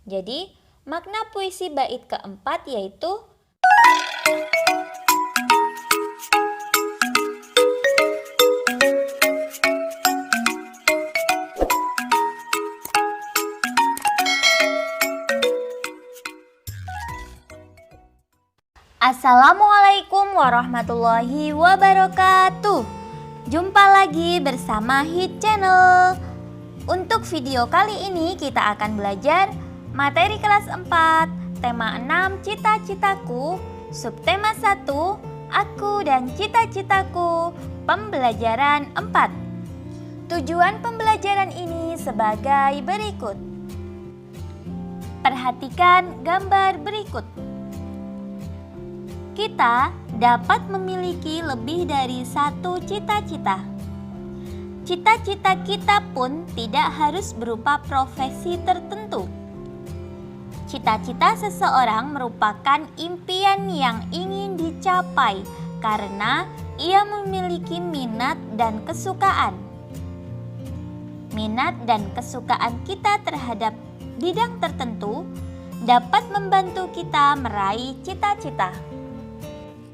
Jadi, makna puisi bait keempat yaitu Assalamualaikum warahmatullahi wabarakatuh. Jumpa lagi bersama Hit Channel. Untuk video kali ini kita akan belajar materi kelas 4, tema 6 cita-citaku, subtema 1 aku dan cita-citaku, pembelajaran 4. Tujuan pembelajaran ini sebagai berikut. Perhatikan gambar berikut. Kita dapat memiliki lebih dari satu cita-cita. Cita-cita kita pun tidak harus berupa profesi tertentu. Cita-cita seseorang merupakan impian yang ingin dicapai karena ia memiliki minat dan kesukaan. Minat dan kesukaan kita terhadap bidang tertentu dapat membantu kita meraih cita-cita.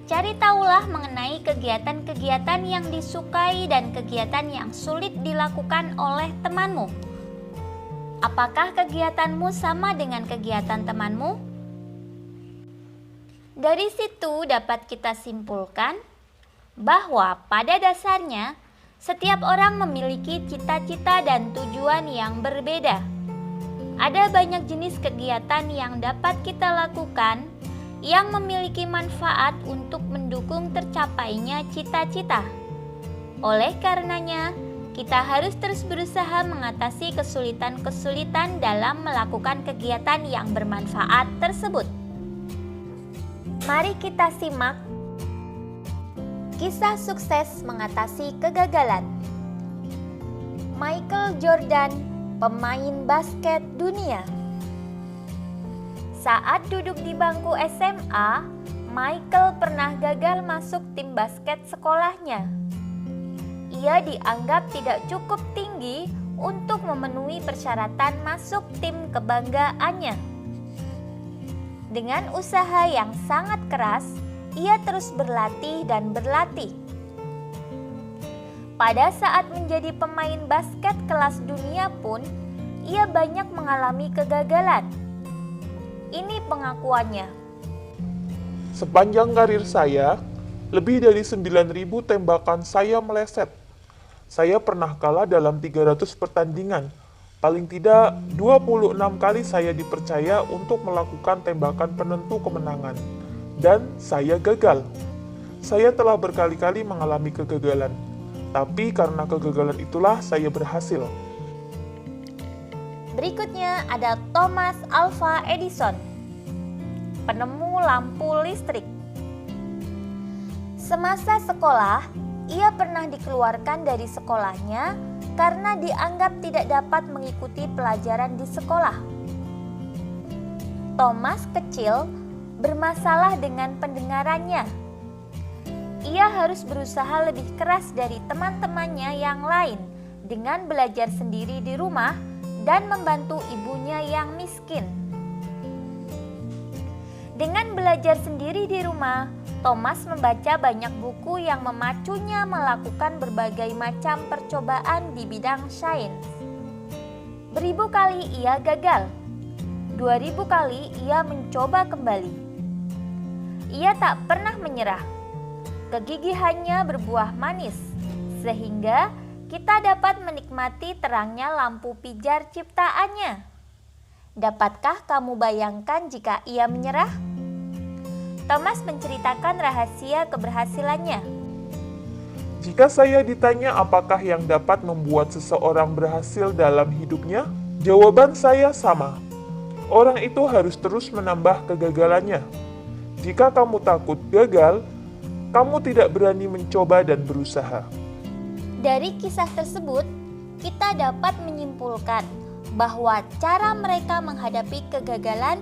Cari tahulah mengenai kegiatan-kegiatan yang disukai dan kegiatan yang sulit dilakukan oleh temanmu. Apakah kegiatanmu sama dengan kegiatan temanmu? Dari situ dapat kita simpulkan bahwa pada dasarnya setiap orang memiliki cita-cita dan tujuan yang berbeda. Ada banyak jenis kegiatan yang dapat kita lakukan yang memiliki manfaat untuk mendukung tercapainya cita-cita. Oleh karenanya, kita harus terus berusaha mengatasi kesulitan-kesulitan dalam melakukan kegiatan yang bermanfaat tersebut. Mari kita simak kisah sukses mengatasi kegagalan. Michael Jordan, pemain basket dunia. Saat duduk di bangku SMA, Michael pernah gagal masuk tim basket sekolahnya. Ia dianggap tidak cukup tinggi untuk memenuhi persyaratan masuk tim kebanggaannya. Dengan usaha yang sangat keras, ia terus berlatih dan berlatih. Pada saat menjadi pemain basket kelas dunia pun, ia banyak mengalami kegagalan. Ini pengakuannya. Sepanjang karir saya, lebih dari 9.000 tembakan saya meleset. Saya pernah kalah dalam 300 pertandingan. Paling tidak 26 kali saya dipercaya untuk melakukan tembakan penentu kemenangan. Dan saya gagal. Saya telah berkali-kali mengalami kegagalan. Tapi karena kegagalan itulah saya berhasil. Berikutnya ada Thomas Alva Edison, penemu lampu listrik. Semasa sekolah, ia pernah dikeluarkan dari sekolahnya karena dianggap tidak dapat mengikuti pelajaran di sekolah. Thomas kecil bermasalah dengan pendengarannya. Ia harus berusaha lebih keras dari teman-temannya yang lain dengan belajar sendiri di rumah dan membantu ibunya yang miskin. Dengan belajar sendiri di rumah, Thomas membaca banyak buku yang memacunya melakukan berbagai macam percobaan di bidang sains. Beribu kali ia gagal, 2000 kali ia mencoba kembali. Ia tak pernah menyerah. Kegigihannya berbuah manis, sehingga kita dapat menikmati terangnya lampu pijar ciptaannya. Dapatkah kamu bayangkan jika ia menyerah? Thomas menceritakan rahasia keberhasilannya. Jika saya ditanya apakah yang dapat membuat seseorang berhasil dalam hidupnya, jawaban saya sama. Orang itu harus terus menambah kegagalannya. Jika kamu takut gagal, kamu tidak berani mencoba dan berusaha. Dari kisah tersebut, kita dapat menyimpulkan bahwa cara mereka menghadapi kegagalan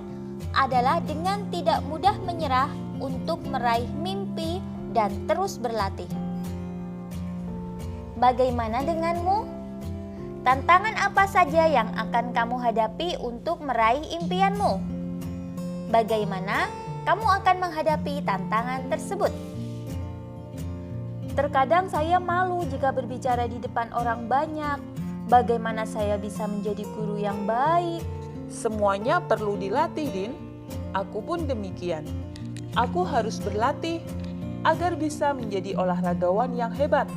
adalah dengan tidak mudah menyerah untuk meraih mimpi dan terus berlatih. Bagaimana denganmu? Tantangan apa saja yang akan kamu hadapi untuk meraih impianmu? Bagaimana kamu akan menghadapi tantangan tersebut? Terkadang saya malu jika berbicara di depan orang banyak. Bagaimana saya bisa menjadi guru yang baik? Semuanya perlu dilatih, Din. Aku pun demikian. Aku harus berlatih agar bisa menjadi olahragawan yang hebat.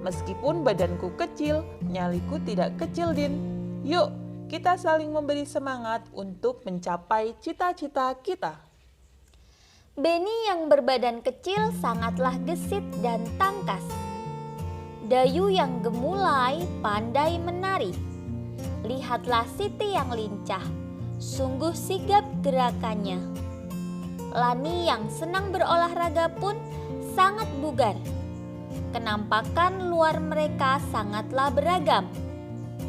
Meskipun badanku kecil, nyaliku tidak kecil, Din. Yuk, kita saling memberi semangat untuk mencapai cita-cita kita. Benny yang berbadan kecil sangatlah gesit dan tangkas. Dayu yang gemulai pandai menari. Lihatlah Siti yang lincah, sungguh sigap gerakannya. Lani yang senang berolahraga pun sangat bugar. Kenampakan luar mereka sangatlah beragam,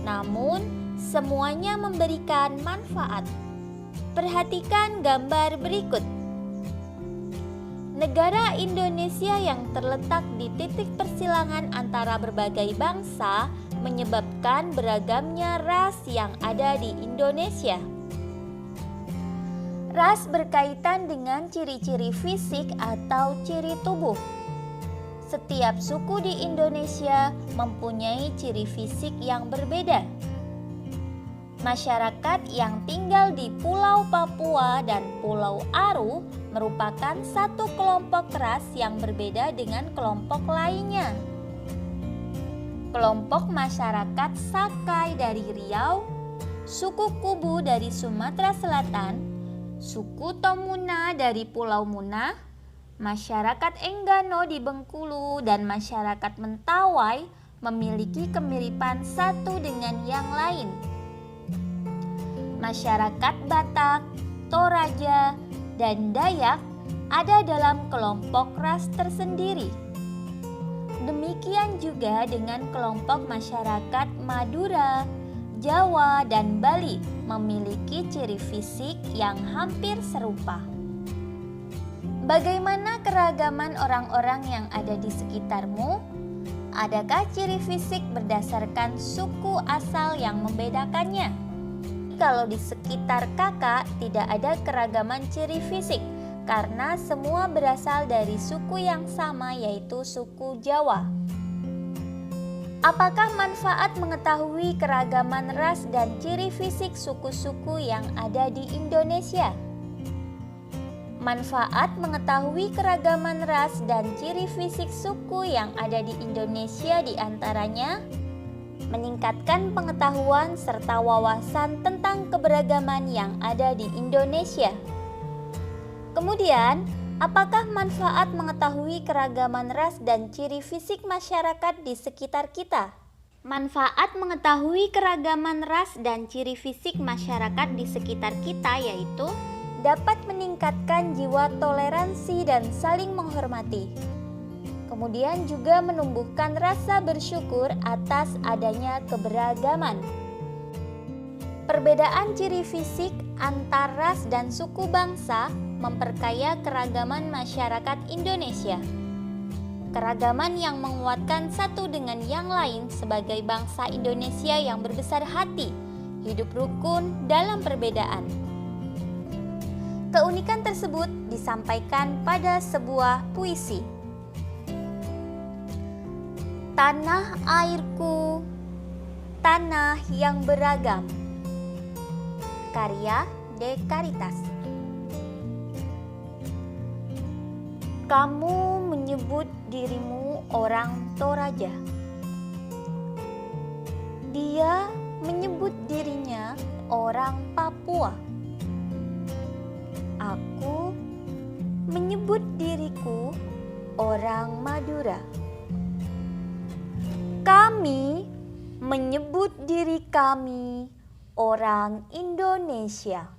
namun semuanya memberikan manfaat. Perhatikan gambar berikut. Negara Indonesia yang terletak di titik persilangan antara berbagai bangsa menyebabkan beragamnya ras yang ada di Indonesia. Ras berkaitan dengan ciri-ciri fisik atau ciri tubuh. Setiap suku di Indonesia mempunyai ciri fisik yang berbeda. Masyarakat yang tinggal di Pulau Papua dan Pulau Aru merupakan satu kelompok ras yang berbeda dengan kelompok lainnya. Kelompok masyarakat Sakai dari Riau, suku Kubu dari Sumatera Selatan, suku Tomuna dari Pulau Muna, masyarakat Enggano di Bengkulu, dan masyarakat Mentawai memiliki kemiripan satu dengan yang lain. Masyarakat Batak, Toraja, dan Dayak ada dalam kelompok ras tersendiri. Demikian juga dengan kelompok masyarakat Madura, Jawa, dan Bali memiliki ciri fisik yang hampir serupa. Bagaimana keragaman orang-orang yang ada di sekitarmu? Adakah ciri fisik berdasarkan suku asal yang membedakannya? Kalau di sekitar kakak tidak ada keragaman ciri fisik karena semua berasal dari suku yang sama, yaitu suku Jawa. Apakah manfaat mengetahui keragaman ras dan ciri fisik suku-suku yang ada di Indonesia? Manfaat mengetahui keragaman ras dan ciri fisik suku yang ada di Indonesia diantaranya meningkatkan pengetahuan serta wawasan tentang keberagaman yang ada di Indonesia. Kemudian, apakah manfaat mengetahui keragaman ras dan ciri fisik masyarakat di sekitar kita? Manfaat mengetahui keragaman ras dan ciri fisik masyarakat di sekitar kita yaitu dapat meningkatkan jiwa toleransi dan saling menghormati. Kemudian juga menumbuhkan rasa bersyukur atas adanya keberagaman. Perbedaan ciri fisik antar ras dan suku bangsa memperkaya keragaman masyarakat Indonesia. Keragaman yang menguatkan satu dengan yang lain sebagai bangsa Indonesia yang berbesar hati, hidup rukun dalam perbedaan. Keunikan tersebut disampaikan pada sebuah puisi. Tanah airku, tanah yang beragam. Karya De Caritas. Kamu menyebut dirimu orang Toraja. Dia menyebut dirinya orang Papua. Aku menyebut diriku orang Madura. Kami menyebut diri kami orang Indonesia.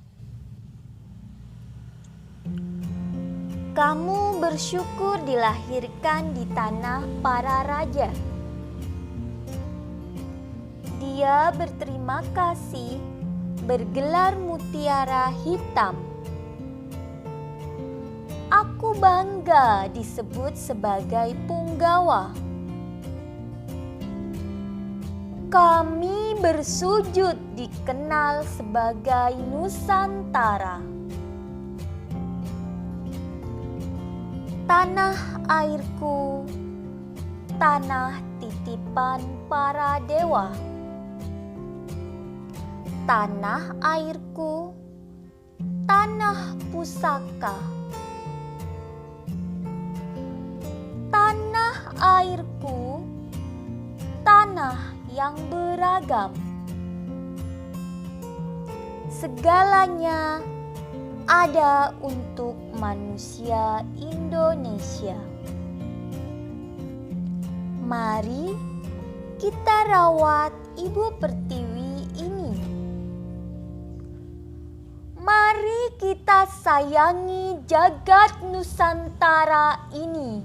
Kamu bersyukur dilahirkan di tanah para raja. Dia berterima kasih bergelar mutiara hitam. Aku bangga disebut sebagai punggawa. Kami bersujud dikenal sebagai Nusantara. Tanah airku, tanah titipan para dewa. Tanah airku, tanah pusaka. Tanah airku, tanah yang beragam. Segalanya ada untuk manusia Indonesia. Mari kita rawat Ibu Pertiwi ini. Mari kita sayangi jagat Nusantara ini.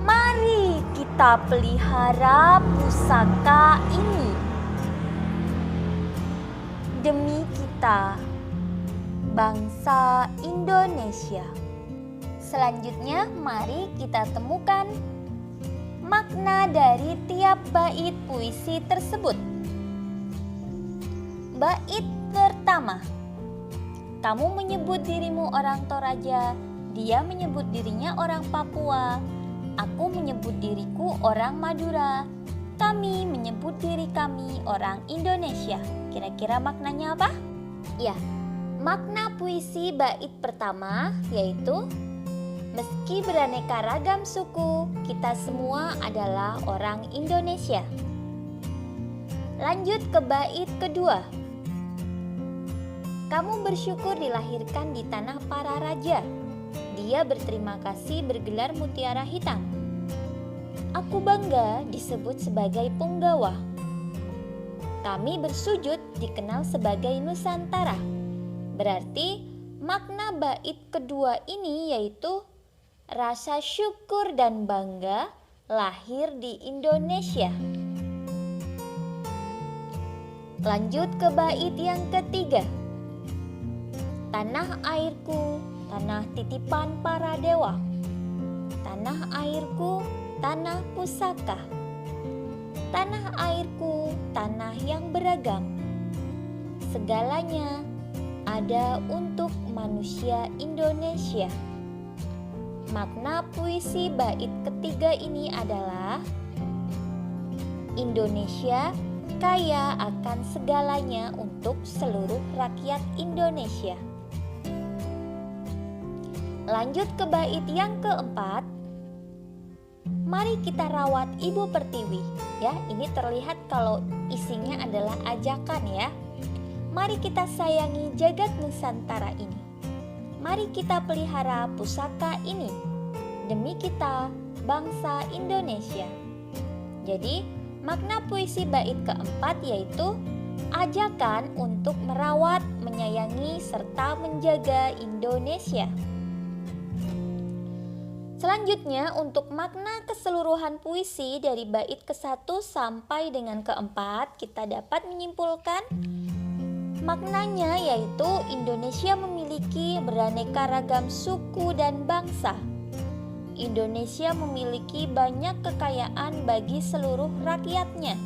Mari kita pelihara pusaka ini. Demi kita, bangsa Indonesia. Selanjutnya, mari kita temukan makna dari tiap bait puisi tersebut. Bait pertama, kamu menyebut dirimu orang Toraja, dia menyebut dirinya orang Papua, aku menyebut diriku orang Madura, kami menyebut diri kami orang Indonesia. Kira-kira maknanya apa? Ya, makna puisi bait pertama yaitu meski beraneka ragam suku, kita semua adalah orang Indonesia. Lanjut ke bait kedua. Kamu bersyukur dilahirkan di tanah para raja. Dia berterima kasih bergelar mutiara hitam. Aku bangga disebut sebagai punggawa. Kami bersujud dikenal sebagai Nusantara. Berarti makna bait kedua ini yaitu rasa syukur dan bangga lahir di Indonesia. Lanjut ke bait yang ketiga. Tanah airku, tanah titipan para dewa. Tanah airku, tanah pusaka. Tanah airku, tanah yang beragam. Segalanya ada untuk manusia Indonesia. Makna puisi bait ketiga ini adalah Indonesia kaya akan segalanya untuk seluruh rakyat Indonesia. Lanjut ke bait yang keempat. Mari kita rawat Ibu Pertiwi. Ya, ini terlihat kalau isinya adalah ajakan ya. Mari kita sayangi jagat Nusantara ini. Mari kita pelihara pusaka ini. Demi kita, bangsa Indonesia. Jadi, makna puisi bait keempat yaitu ajakan untuk merawat, menyayangi, serta menjaga Indonesia. Selanjutnya, untuk makna keseluruhan puisi dari bait ke-1 sampai dengan ke-4, kita dapat menyimpulkan maknanya yaitu Indonesia memiliki beraneka ragam suku dan bangsa. Indonesia memiliki banyak kekayaan bagi seluruh rakyatnya.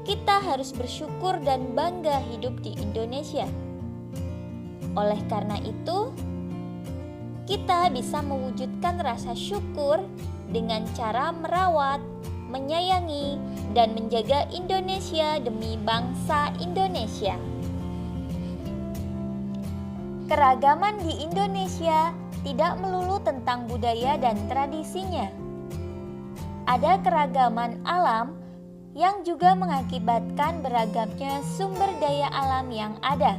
Kita harus bersyukur dan bangga hidup di Indonesia. Oleh karena itu, kita bisa mewujudkan rasa syukur dengan cara merawat, menyayangi, dan menjaga Indonesia demi bangsa Indonesia. Keragaman di Indonesia tidak melulu tentang budaya dan tradisinya. Ada keragaman alam yang juga mengakibatkan beragamnya sumber daya alam yang ada.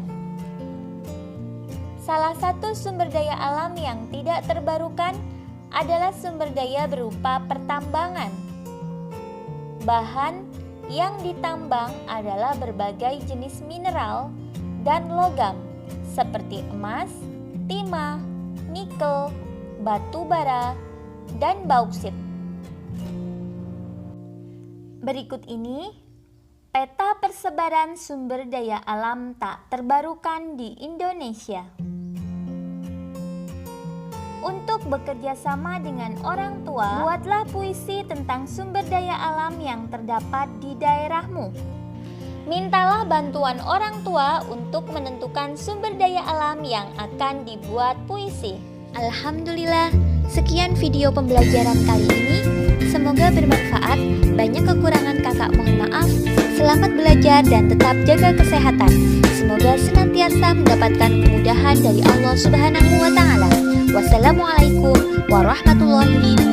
Salah satu sumber daya alam yang tidak terbarukan adalah sumber daya berupa pertambangan. Bahan yang ditambang adalah berbagai jenis mineral dan logam seperti emas, timah, nikel, batu bara, dan bauksit. Berikut ini peta persebaran sumber daya alam tak terbarukan di Indonesia. Untuk untuk bekerja sama dengan orang tua, buatlah puisi tentang sumber daya alam yang terdapat di daerahmu. Mintalah bantuan orang tua untuk menentukan sumber daya alam yang akan dibuat puisi. Alhamdulillah, sekian video pembelajaran kali ini. Semoga bermanfaat. Banyak kekurangan kakak mohon maaf. Selamat belajar dan tetap jaga kesehatan. Semoga senantiasa mendapatkan kemudahan dari Allah Subhanahu wa Ta'ala. Wassalamualaikum warahmatullahi wabarakatuh.